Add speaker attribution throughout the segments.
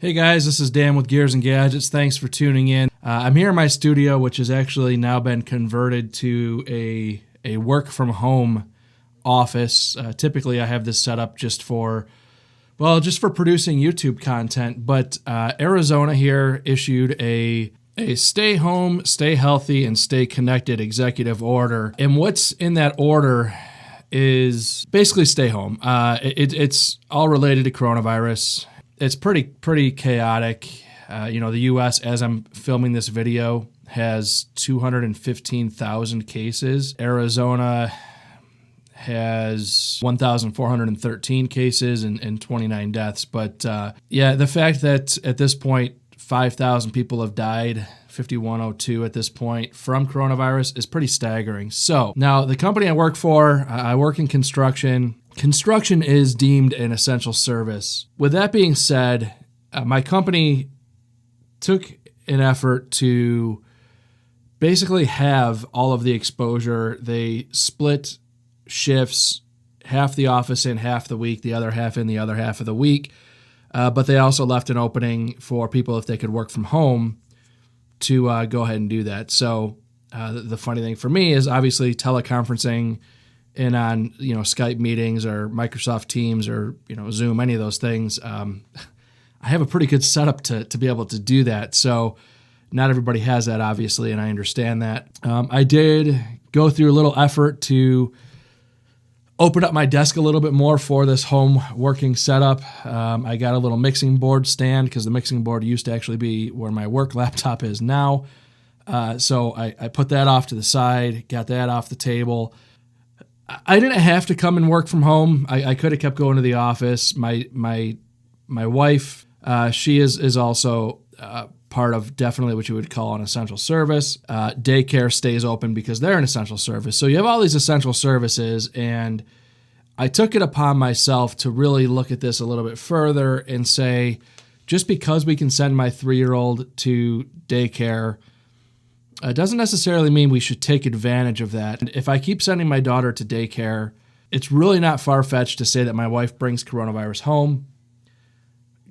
Speaker 1: Hey guys, this is Dan with Gears and Gadgets. Thanks for tuning in. I'm here in my studio, which has actually now been converted to a work from home office. Typically, I have this set up just for producing YouTube content. But Arizona here issued a stay home, stay healthy, and stay connected executive order. And what's in that order is basically stay home. It's all related to coronavirus. It's pretty chaotic. The U.S., as I'm filming this video, has 215,000 cases. Arizona has 1,413 cases and 29 deaths. But the fact that at this point 5,000 people have died, 5,102 at this point, from coronavirus is pretty staggering. So now the company I work for, I work in construction. Construction is deemed an essential service. With that being said, my company took an effort to basically have all of the exposure. They split shifts, half the office in half the week, the other half in the other half of the week. But they also left an opening for people, if they could work from home, to go ahead and do that. So the funny thing for me is obviously teleconferencing and on Skype meetings or Microsoft Teams or Zoom, any of those things. I have a pretty good setup to be able to do that. So not everybody has that, obviously, and I understand that. I did go through a little effort to open up my desk a little bit more for this home working setup. I got a little mixing board stand because the mixing board used to actually be where my work laptop is now. So I put that off to the side, got that off the table. I didn't have to come and work from home. I could have kept going to the office. My wife, she is also part of definitely what you would call an essential service. Daycare stays open because they're an essential service. So you have all these essential services, and I took it upon myself to really look at this a little bit further and say, just because we can send my 3-year-old to daycare, doesn't necessarily mean we should take advantage of that. If I keep sending my daughter to daycare, it's really not far-fetched to say that my wife brings coronavirus home,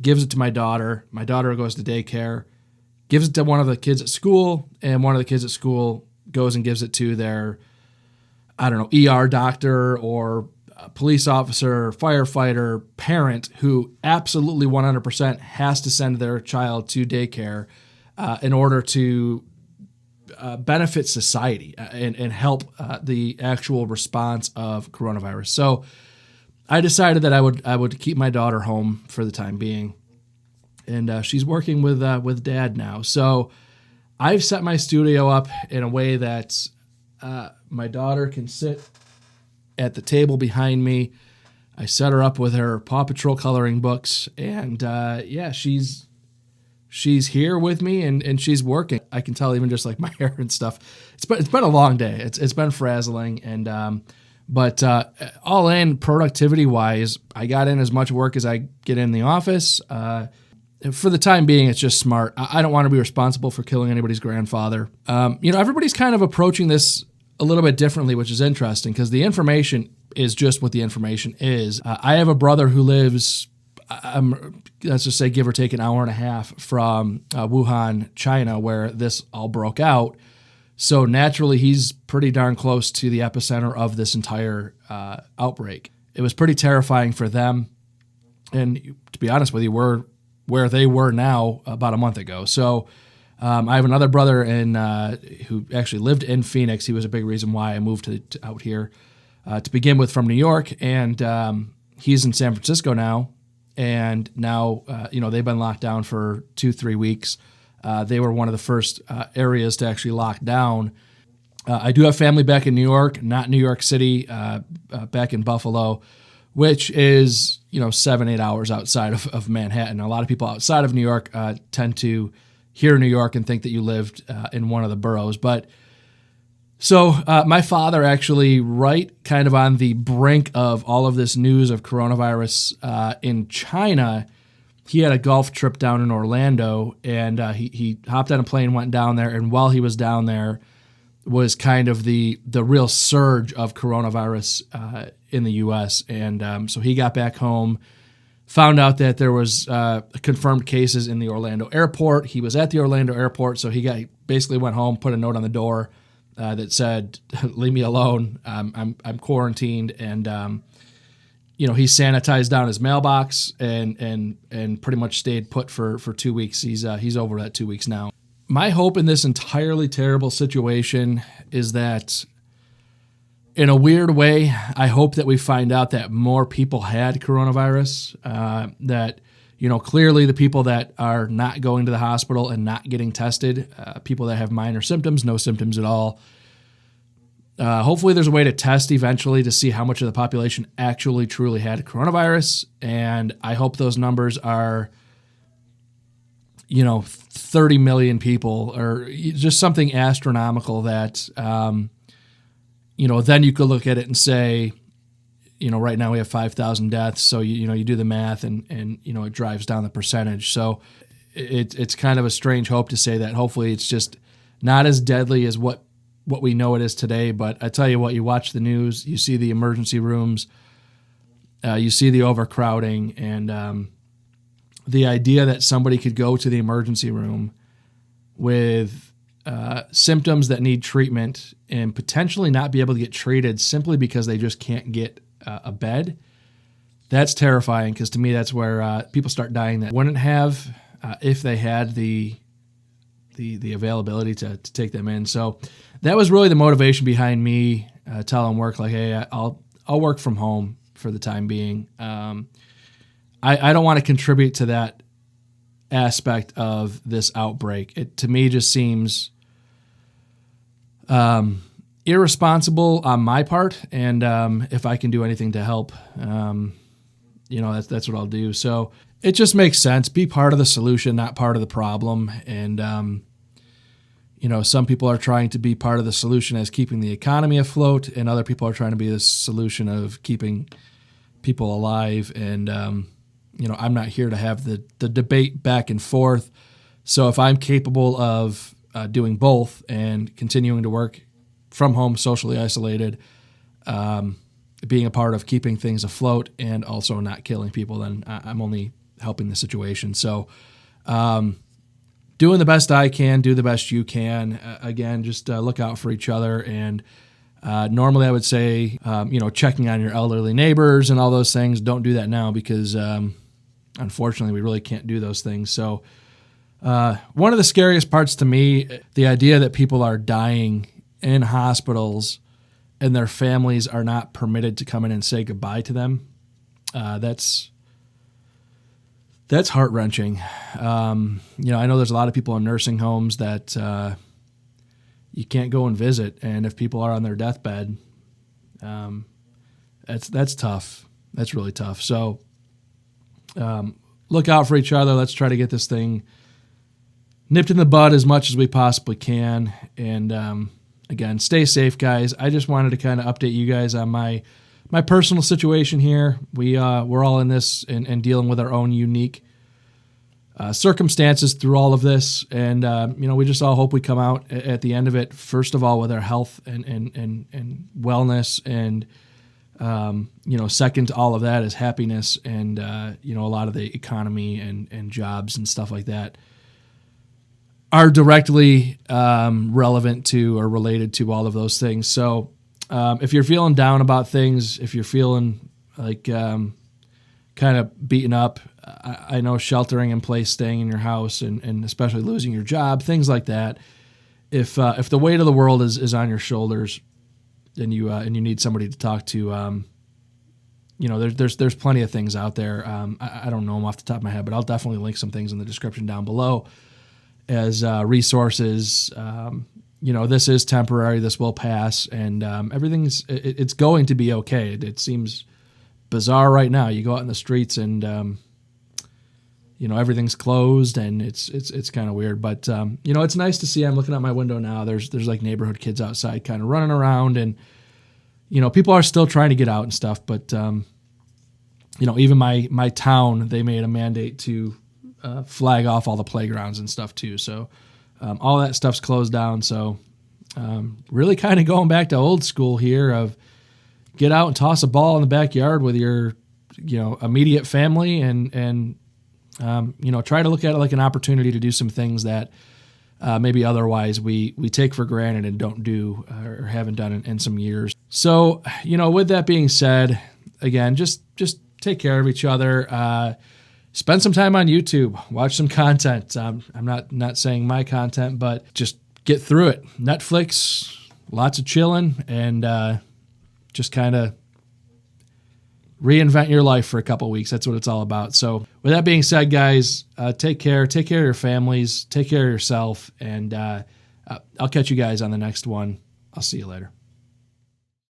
Speaker 1: gives it to my daughter goes to daycare, gives it to one of the kids at school, and one of the kids at school goes and gives it to their, ER doctor or police officer, firefighter, parent who absolutely 100% has to send their child to daycare in order to benefit society and help the actual response of coronavirus. So I decided that I would keep my daughter home for the time being, and she's working with Dad now. So I've set my studio up in a way that my daughter can sit at the table behind me. I set her up with her Paw Patrol coloring books, and she's here with me and she's working. I can tell even just like my hair and stuff. It's been a long day. It's been frazzling, and but all in, productivity wise, I got in as much work as I get in the office. For the time being, it's just smart. I don't want to be responsible for killing anybody's grandfather. Everybody's kind of approaching this a little bit differently, which is interesting because the information is just what the information is. I have a brother who lives, let's just say, give or take an hour and a half from Wuhan, China, where this all broke out. So naturally, he's pretty darn close to the epicenter of this entire outbreak. It was pretty terrifying for them. And to be honest with you, we're where they were now about a month ago. So I have another brother who actually lived in Phoenix. He was a big reason why I moved out here to begin with from New York. And he's in San Francisco now. And now, they've been locked down for 2-3 weeks. They were one of the first areas to actually lock down. I do have family back in New York, not New York City, back in Buffalo, which is, 7-8 hours outside of Manhattan. A lot of people outside of New York tend to hear New York and think that you lived in one of the boroughs. But so my father actually, right kind of on the brink of all of this news of coronavirus in China, he had a golf trip down in Orlando, and he hopped on a plane, went down there, and while he was down there was kind of the real surge of coronavirus in the U.S. And so he got back home found out that there was confirmed cases in the Orlando airport. He was at the Orlando airport, so he basically went home, put a note on the door that said, "Leave me alone. I'm quarantined," and he sanitized down his mailbox and pretty much stayed put for 2 weeks. He's over that 2 weeks now. My hope in this entirely terrible situation is that, in a weird way, I hope that we find out that more people had coronavirus, that, clearly the people that are not going to the hospital and not getting tested, people that have minor symptoms, no symptoms at all, hopefully there's a way to test eventually to see how much of the population actually truly had coronavirus. And I hope those numbers are, 30 million people or just something astronomical that, then you could look at it and say, right now we have 5,000 deaths. So, you do the math and it drives down the percentage. So it's kind of a strange hope to say that hopefully it's just not as deadly as what we know it is today. But I tell you what, you watch the news, you see the emergency rooms, you see the overcrowding, and the idea that somebody could go to the emergency room with symptoms that need treatment and potentially not be able to get treated simply because they just can't get a bed, that's terrifying, because to me that's where people start dying that wouldn't have if they had the availability to take them in. So that was really the motivation behind me telling work, like, hey, I'll work from home for the time being. I don't want to contribute to that aspect of this outbreak. It, to me, just seems irresponsible on my part. And if I can do anything to help, that's what I'll do. So it just makes sense. Be part of the solution, not part of the problem. And, some people are trying to be part of the solution as keeping the economy afloat, and other people are trying to be the solution of keeping people alive. And, I'm not here to have the debate back and forth. So if I'm capable of doing both and continuing to work from home, socially isolated, being a part of keeping things afloat and also not killing people, then I'm only helping the situation. So doing the best I can, do the best you can. Again, just look out for each other. And normally I would say, checking on your elderly neighbors and all those things. Don't do that now because unfortunately we really can't do those things. So one of the scariest parts to me, the idea that people are dying in hospitals and their families are not permitted to come in and say goodbye to them. That's heart-wrenching. I know there's a lot of people in nursing homes that you can't go and visit, and if people are on their deathbed, that's tough. That's really tough. So look out for each other. Let's try to get this thing nipped in the bud as much as we possibly can. And again, stay safe, guys. I just wanted to kind of update you guys on my personal situation here. We're all in this and dealing with our own unique circumstances through all of this. And, we just all hope we come out at the end of it, first of all, with our health and wellness. And, second to all of that is happiness and, a lot of the economy and jobs and stuff like that are directly relevant to or related to all of those things. So if you're feeling down about things, if you're feeling like kind of beaten up, I know sheltering in place, staying in your house, and especially losing your job, things like that. If the weight of the world is on your shoulders, and you need somebody to talk to, there's plenty of things out there. I don't know them off the top of my head, but I'll definitely link some things in the description down below as resources. This is temporary. This will pass, and it's going to be okay. It seems bizarre right now. You go out in the streets and everything's closed, and it's kind of weird. But it's nice to see. I'm looking out my window now. There's like neighborhood kids outside, kind of running around, and people are still trying to get out and stuff. But even my town, they made a mandate to flag off all the playgrounds and stuff too. So all that stuff's closed down. So really kind of going back to old school here of get out and toss a ball in the backyard with your immediate family, and try to look at it like an opportunity to do some things that maybe otherwise we take for granted and don't do or haven't done in some years. So, with that being said, again, just take care of each other. Spend some time on YouTube, watch some content. I'm not saying my content, but just get through it. Netflix, lots of chilling, and just kind of reinvent your life for a couple of weeks. That's what it's all about. So with that being said, guys, take care of your families, take care of yourself, and I'll catch you guys on the next one. I'll see you later.